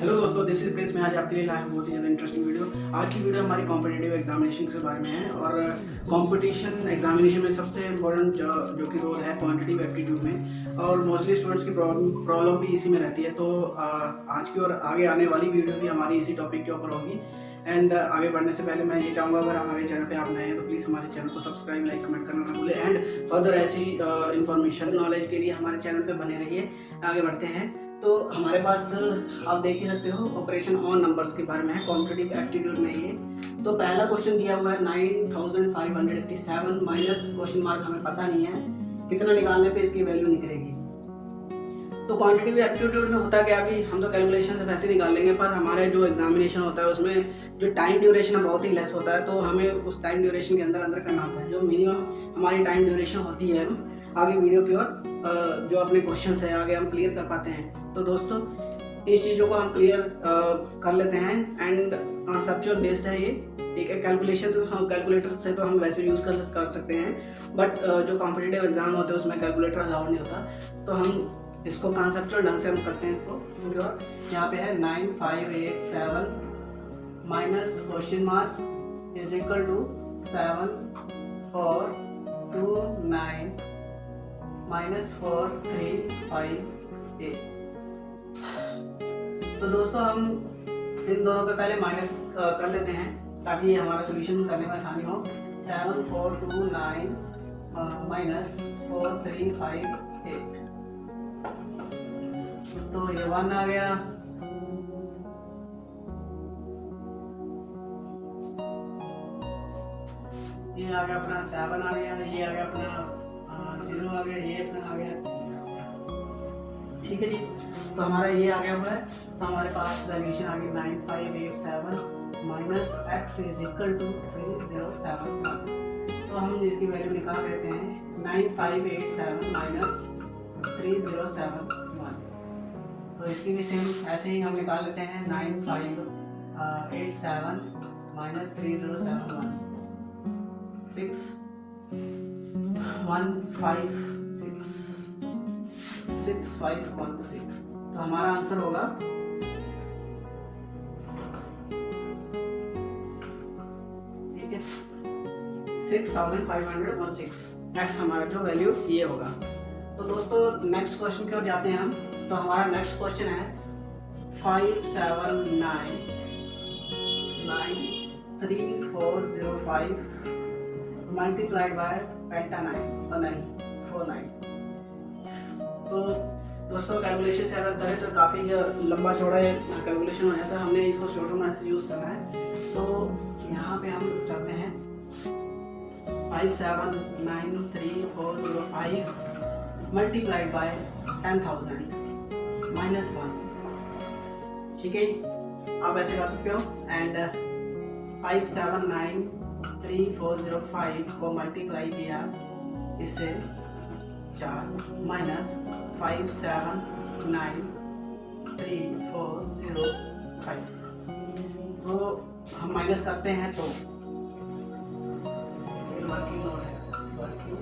Hello दोस्तों, this is Prince. मैं आज आपके लिए लाया हूं बहुत ही ज़्यादा इंटरेस्टिंग वीडियो। आज की वीडियो हमारी कॉम्पिटिटिव एग्जामिनेशन के बारे में है और कंपटीशन एग्जामिनेशन में सबसे इम्पोर्टेंट जो कि रोल है क्वांटिटेटिव एप्टीट्यूड में, और मोस्टली स्टूडेंट्स की प्रॉब्लम भी इसी में रहती है। तो आज की और आगे आने वाली वीडियो भी हमारी इसी टॉपिक के ऊपर होगी। एंड आगे बढ़ने से पहले मैं ये चाहूँगा, अगर हमारे चैनल पे आप नए हैं तो प्लीज़ हमारे चैनल को सब्सक्राइब, लाइक, कमेंट करना ना भूलें। एंड फर्दर ऐसी इन्फॉर्मेशन नॉलेज के लिए हमारे चैनल पे बने रहिए। आगे बढ़ते हैं। तो हमारे पास आप देख ही सकते हो ऑपरेशन ऑन नंबर्स के बारे में है कॉम्पिटिटिव एप्टीट्यूड में ये। तो पहला क्वेश्चन दिया हुआ है 9587 माइनस क्वेश्चन मार्क, हमें पता नहीं है कितना निकालने पे इसकी वैल्यू निकलेगी। तो क्वांटिटेटिव एप्टीट्यूड में होता क्या, अभी हम तो कैलकुलेशन से वैसे निकाल लेंगे, पर हमारे जो एग्जामिनेशन होता है उसमें जो टाइम ड्यूरेशन है बहुत ही लेस होता है। तो हमें उस टाइम ड्यूरेशन के अंदर अंदर करना होता है। जो मिनिमम हमारी टाइम ड्यूरेशन होती है, हम आगे वीडियो की ओर जो अपने क्वेश्चन है आगे हम क्लियर कर पाते हैं। तो दोस्तों इस चीज़ों को हम क्लियर कर लेते हैं। एंड कॉन्सेप्चुअल बेस्ड है ये, ठीक है। कैलकुलेशन तो हम कैलकुलेटर से तो हम वैसे यूज़ कर सकते हैं, बट जो कॉम्पिटिटिव एग्जाम होते हैं उसमें कैलकुलेटर अलाउड नहीं होता। तो हम इसको कॉन्सेप्चुअल ढंग से हम करते हैं इसको। यहाँ पे है 9587 minus question mark is equal to 7429 minus 4358। तो दोस्तों हम इन दोनों पे पहले माइनस कर लेते हैं ताकि ये हमारा सोल्यूशन करने में आसानी हो। 7429 माइनस 4358, तो ये 1 आ गया। ये आ गया अपना 7 आ गया, ये आ गया अपना 0 आ गया, ये अपना आ गया, ठीक है जी। तो हमारा ये आ गया हुआ है। तो हमारे पास वैल्यूशन आ गई 9587 minus x is equal to 3071। तो हम इसकी वैल्यू निकाल देते हैं 9587 माइनस 3071। तो इसकी भी सेम ऐसे ही हम निकाल लेते हैं 9587 माइनस 3071 6516। तो हमारा आंसर होगा ठीक है 6516 एक्स, हमारा जो वैल्यू ये होगा। तो दोस्तों नेक्स्ट क्वेश्चन की ओर जाते हैं हम। तो हमारा नेक्स्ट क्वेश्चन है 579345 मल्टीप्लाइड बाय पेंटानाइन और 949। तो दोस्तों कैलकुलेशन से अगर करें तो काफ़ी लंबा चौड़ा कैलकुलेशन हो जाता है। हमने इसको शॉर्टर मैथ से यूज़ करना है। तो यहाँ पे हम चलते हैं 579345 मल्टीप्लाइड बाय 10,000 माइनस 1, ठीक है। आप ऐसे कर सकते हो। एंड 579345 को मल्टीप्लाई किया इससे 4 माइनस 579345। तो हम माइनस करते हैं तो वर्किंग नोट है, वर्किंग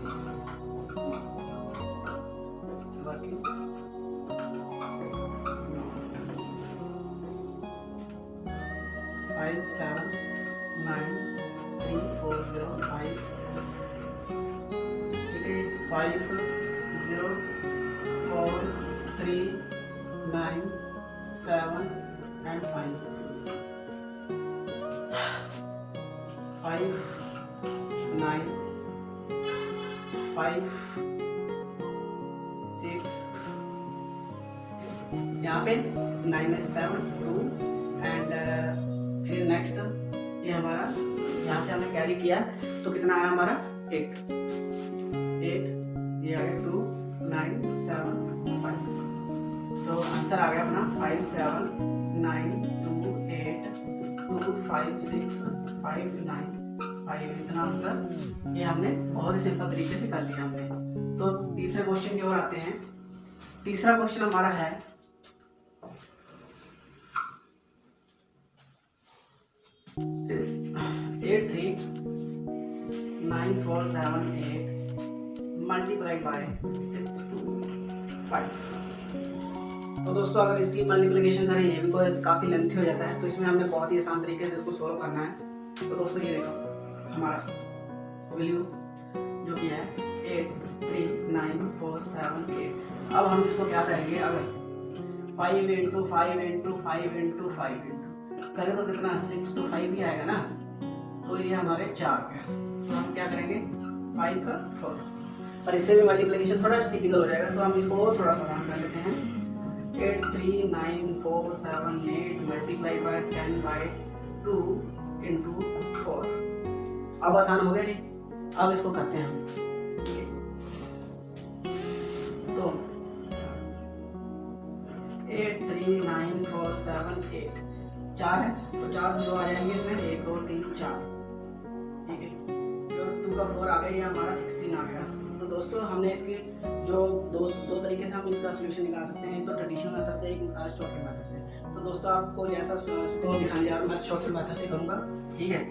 579345, ठीक है। 504397 and 5 9 5 6, यहाँ पे 9 में 7 2 एंड फिर नेक्स्ट ये हमारा यहाँ से हमने कैरी किया तो कितना आया हमारा 8, ये आ गया 2 9 7 5। तो आंसर आ गया अपना 5792825659 इतना आंसर ये हमने बहुत ही सिंपल तरीके से कर लिया हमने। तो तीसरे क्वेश्चन की ओर आते हैं। तीसरा क्वेश्चन हमारा है 839478 multiplied by 625। तो दोस्तों अगर इसकी मल्टीप्लिकेशन करें ये भी कोई काफ़ी लेंथी हो जाता है, तो इसमें हमने बहुत ही आसान तरीके से इसको सोल्व करना है। तो दोस्तों ये देखो हमारा वैल्यू जो कि है 83947 अब हम इसको क्या करेंगे, अगर 5 इंटू 5 इंटू 5 इंटू 5 इंटू करें तो कितना 6 तो 5 ही आएगा ना, तो ये हमारे 4 है। तो हम क्या करेंगे 5 का 4, और इससे भी मल्टीप्लिकेशन थोड़ा टिपिकल हो जाएगा, तो हम इसको और थोड़ा सा आसान कर लेते हैं। 83947 मल्टीप्लाई बाय 10/2 इंटू 4। अब आसान हो गया जी। अब इसको करते हैं हम, तो 83947 4 है, तो 4 0 आ जाएंगे इसमें, 1 2 3 4, ठीक है। जो 2 का 4 आ गया, ये हमारा 16 आ गया। तो दोस्तों हमने इसके जो दो तरीके से हम इसका सोल्यूशन निकाल सकते हैं, एक तो ट्रेडिशनल मेथड से, एक शॉर्टकट मेथड से। तो दोस्तों आपको जैसा तो दिखाने जा रहा हूँ, मैं शॉर्टकट मेथड से करूँगा, ठीक है।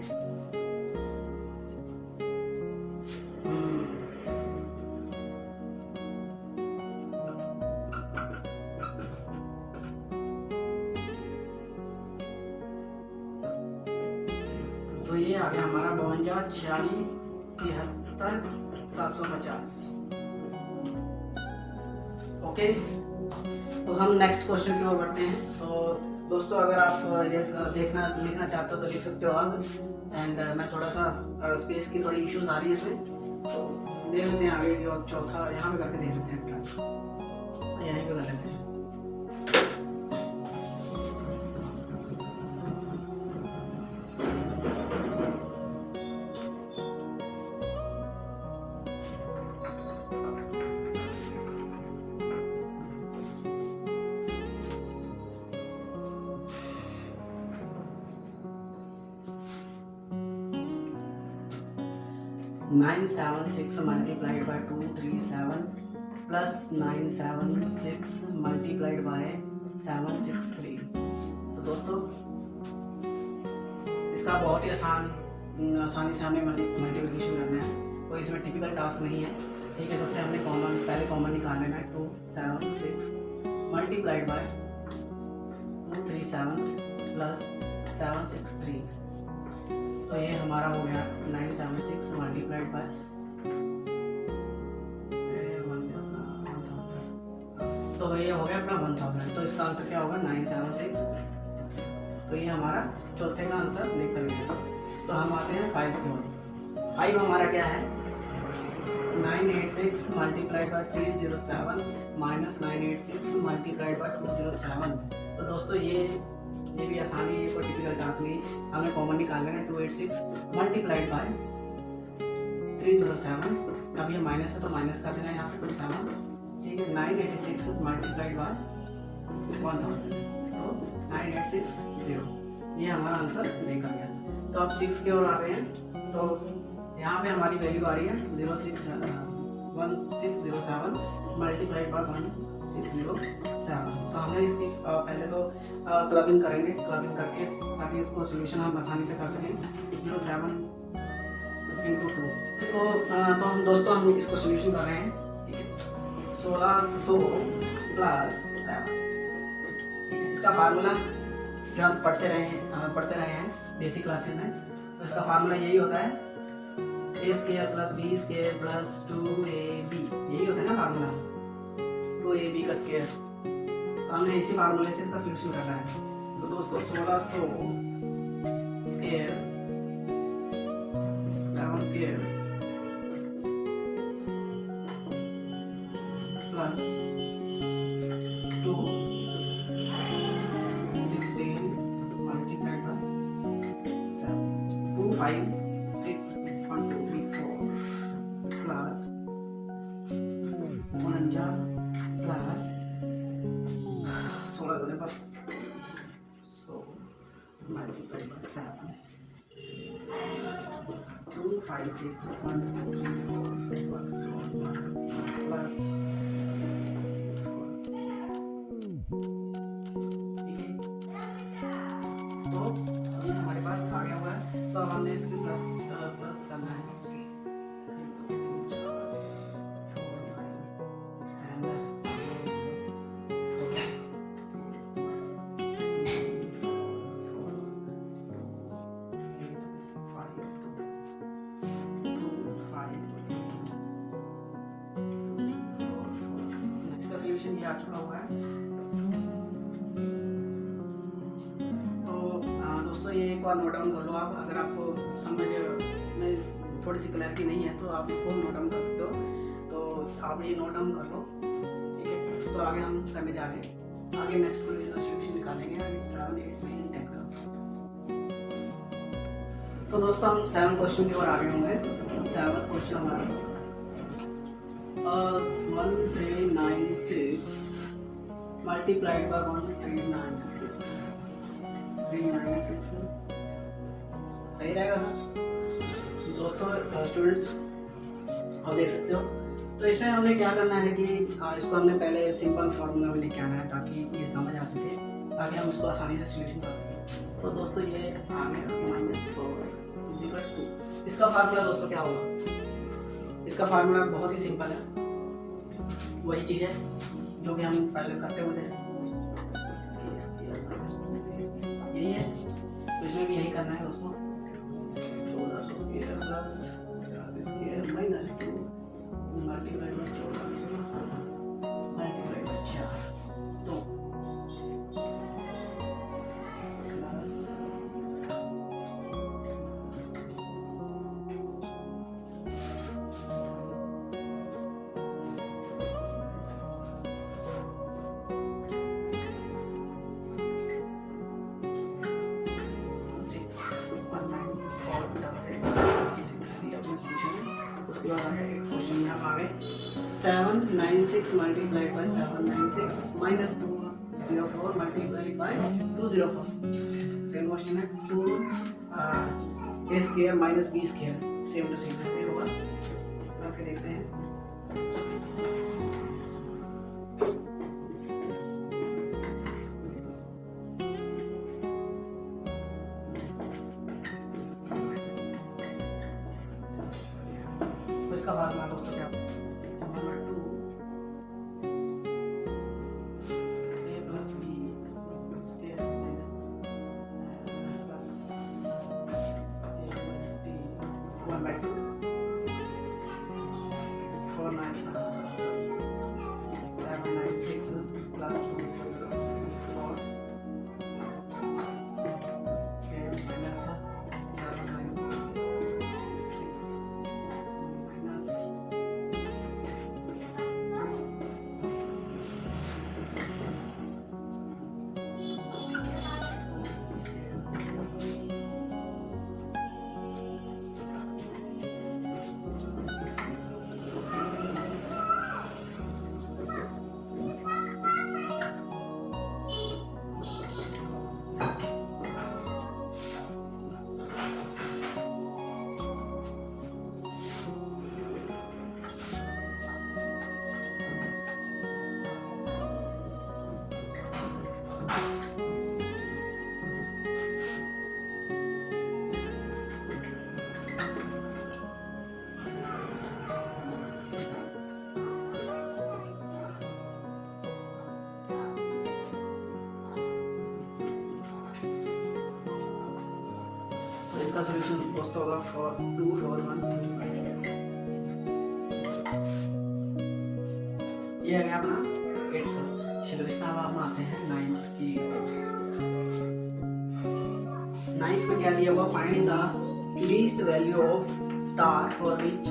तो ये आ गया हमारा 52 46 73 750। ओके, तो हम नेक्स्ट क्वेश्चन की ओर बढ़ते हैं। तो दोस्तों अगर आप लिखना चाहते हो तो लिख सकते हो आप, एंड मैं थोड़ा सा स्पेस की थोड़ी इश्यूज आ रही है इसमें, तो देख लेते हैं आगे की। और चौथा यहाँ पे करके देख लेते हैं, यहीं पे कर लेते हैं। Nine 7 6 multiplied by 237 plus 976 multiplied by 763। तो दोस्तों इसका बहुत ही आसानी से हमें मल्टीप्लिकेशन करना है, कोई इसमें टिपिकल टास्क नहीं है, ठीक है। सबसे हमने पहले कॉमन निकाल लेना है। 276 मल्टीप्लाइड बाय 237 प्लस 763, तो ये हमारा हो गया 976 मल्टीप्लाइड बाय तो ये हो गया अपना 1000। तो इसका आंसर क्या होगा 976। तो ये हमारा चौथे का आंसर निकल गया। तो हम आते हैं 5 की ओर। 5 हमारा क्या है 986 multiplied by 307 minus 986 multiplied by 207। तो दोस्तों ये भी आसानी है, कोई टिपिकल टास्क नहीं। हमें कॉमन निकाल लेना है। 286 मल्टीप्लाइड बाय 307, अब ये माइनस है तो माइनस कर देना है यहाँ पे 27, ठीक है। 986 मल्टीप्लाइड बाय 1000, तो 9860, ये हमारा आंसर निकल गया। तो अब 6 की ओर आ रहे हैं। तो यहाँ पे हमारी वैल्यू आ रही है 1607 मल्टीप्लाइड बाय 1607। तो हमें इसकी पहले तो क्लबिंग करेंगे, क्लबिंग करके ताकि इसको सोल्यूशन हम आसानी से कर सकें। 07 इंटू 2, तो हम दोस्तों हम इसको सोल्यूशन कर रहे हैं, ठीक है। 1600 प्लस 7, इसका फार्मूला जो हम पढ़ते रहे हैं बेसिक क्लासेस में, तो इसका फार्मूला यही होता है a square plus b square plus 2ab, यही होता है ना फार्मूला, 2ab का स्क्वायर। तो हमने इसी फार्मूले से इसका सोल्यूशन करना है। तो दोस्तों 1600 square 7 square plus 2 16 multiplied by 7 2 5 6 1 2 3 4 plus 49 plus 16 होने पर सो मल्टीप्लाइड बाय 7 2 5 6 1 2 3 4 प्लस 1 प्लस, तो ये हमारे पास आ गया हुआ है। तो अब हमने इसके प्लस करना है। आ चुका हुआ है। तो दोस्तों ये एक बार नोट डाउन कर लो आप। अगर आपको समझ में थोड़ी सी क्लैरिटी नहीं है तो आप इसको नोट डाउन कर सकते हो। तो आप ये नोट डाउन कर लो, ठीक है। तो आगे हम करने जा रहे हैं, आगे नेक्स्ट सॉल्यूशन निकालेंगे आगे 7, 8, 9, 10 का। तो दोस्तों हम 7 क्वेश्चन की ओर आगे होंगे। 7th क्वेश्चन हमारा 1396 मल्टीप्लाइड बाय 1396 सही रहेगा सर? दोस्तों स्टूडेंट्स आप देख सकते हो। तो इसमें हमने क्या करना है कि इसको हमने पहले सिंपल फार्मूला में लेके आना है ताकि ये समझ आ सके, ताकि हम इसको आसानी से सॉल्यूशन कर सकें। तो दोस्तों ये आ गया -4 इसका फार्मूला दोस्तों क्या होगा? इसका फार्मूला बहुत ही सिंपल है, वही चीज़ है जो कि हम पहले करते हुए थे, यही है। तो इसमें भी यही करना है दोस्तों। 1400 square plus 40 square minus 2 multiply by 1400 multiply by 4 तो प्लस उसके बाद आगे क्वेश्चन यहाँ आ गए 796 multiplied by 796 minus 204 multiplied by 204। Same question है 2 a square minus b square, same to same ऐसे होगा। करके देखते हैं। इसका फार्मूला दोस्तों क्या number 2 a plus b square plus a minus b 1/2 796 plus 204 minus 796 इसका सॉल्यूशन दोस्तों होगा 241। ये आ गया अपना 8। चलो इसमें अब हम आते हैं 9th की। 9th में क्या दिया हुआ? Find the least value of star for which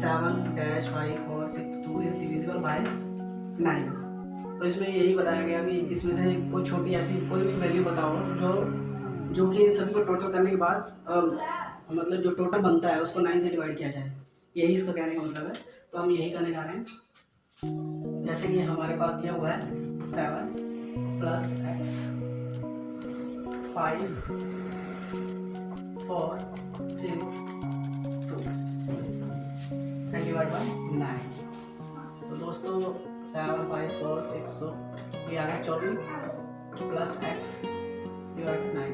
7-5462 is divisible by 9। तो इसमें यही बताया गया कि इसमें से कोई छोटी ऐसी कोई भी वैल्यू बताओ जो कि सभी को टोटल करने के बाद मतलब जो टोटल बनता है उसको 9 से डिवाइड किया जाए। यही इसका कहने का मतलब है। तो हम यही करने जा रहे हैं। जैसे कि हमारे पास दिया हुआ है 7 plus x 5 4 6 2 and divide by 9। तो दोस्तों 7 5 4 6 so ये आ गया 24 प्लस x डिवाइड 9।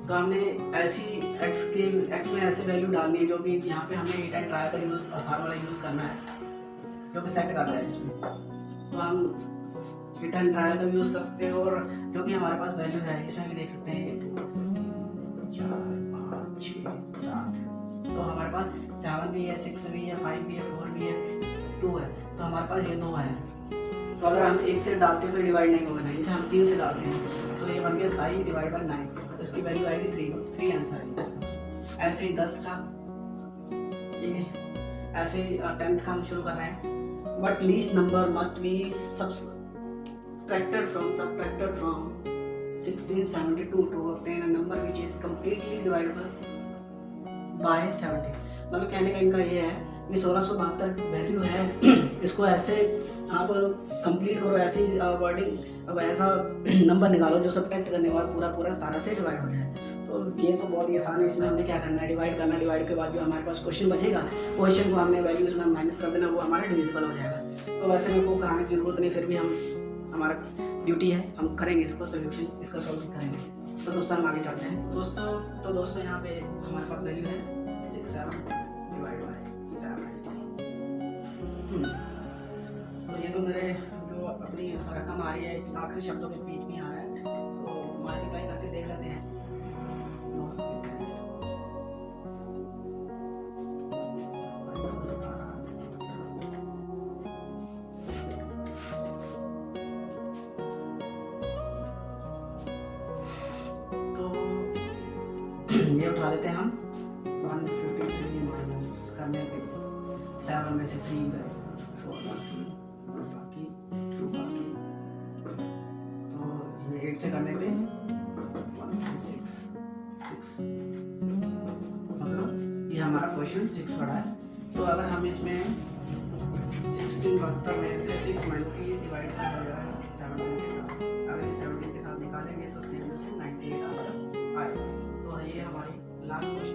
तो हमने ऐसी x में ऐसे वैल्यू डालनी है जो कि यहाँ पे हमें हिट एंड ट्राई का फार्मूला यूज़ करना है जो कि सेट करना है इसमें। तो हम हिट एंड ट्राई का भी यूज़ कर सकते हैं और जो कि हमारे पास वैल्यू है इसमें भी देख सकते हैं 4 5 6 7। तो हमारे पास 7 भी है 6 भी है 5 भी है 4 भी है 2 है। तो हमारे पास ये 2 है। तो अगर हम 1 से डालते हैं तो डिवाइड नहीं होगा, नहीं, इसे हम 3 से डालते हैं तो ये बन गया 27 डिवाइड बाई 9, तो इसकी वैल्यू आएगी 3 आंसर है इसका। ऐसे ही 10 का, ठीक है, ऐसे ही 10th का हम शुरू कर रहे हैं। But least number must be subtracted from 1672 to obtain a number which is completely divisible by 70। मतलब कहने का इनका ये है कि 1672 वैल्यू है, इसको ऐसे आप कंप्लीट करो, ऐसी वर्डिंग, अब ऐसा नंबर निकालो जो सब्ट्रैक्ट करने के बाद पूरा पूरा 17 से डिवाइड हो जाए। तो ये तो बहुत ही आसान है, इसमें हमने क्या करना है, डिवाइड करना है। डिवाइड के बाद जो हमारे पास क्वेश्चन बचेगा, क्वेश्चन को हमने वैल्यूज में माइनस कर देना, वो हमारा डिविजिबल हो जाएगा। तो वैसे मेरे को कराने की जरूरत नहीं, फिर भी हमारा ड्यूटी है, हम करेंगे इसको सोल्यूशन, इसका सॉल्व करेंगे। तो दोस्तों हम आगे चलते हैं। दोस्तों यहाँ पे हमारे पास वैल्यू है 67 डिवाइड बाई 7। तो ये तो मेरे जो अपनी रकम आ रही है आखिरी शब्दों के बीच में आ रहा है, तो मल्टीप्लाई करके देख लेते हैं। ये उठा लेते हैं हम 153 माइनस करने पे 7 में से 3 गए, 4 बाकी 2 बाकी, तो ये 8 से करने पे 1.6 मतलब ये हमारा क्वेश्चन 6 पड़ा है। तो अगर हम इसमें 1672 में से 6 मल्टी डिवाइड कर दिया है 17 के साथ, अगर ये 17 के साथ निकालेंगे तो सेम 98 आंसर आएगा। तो ये हमारी लास्ट क्वेश्चन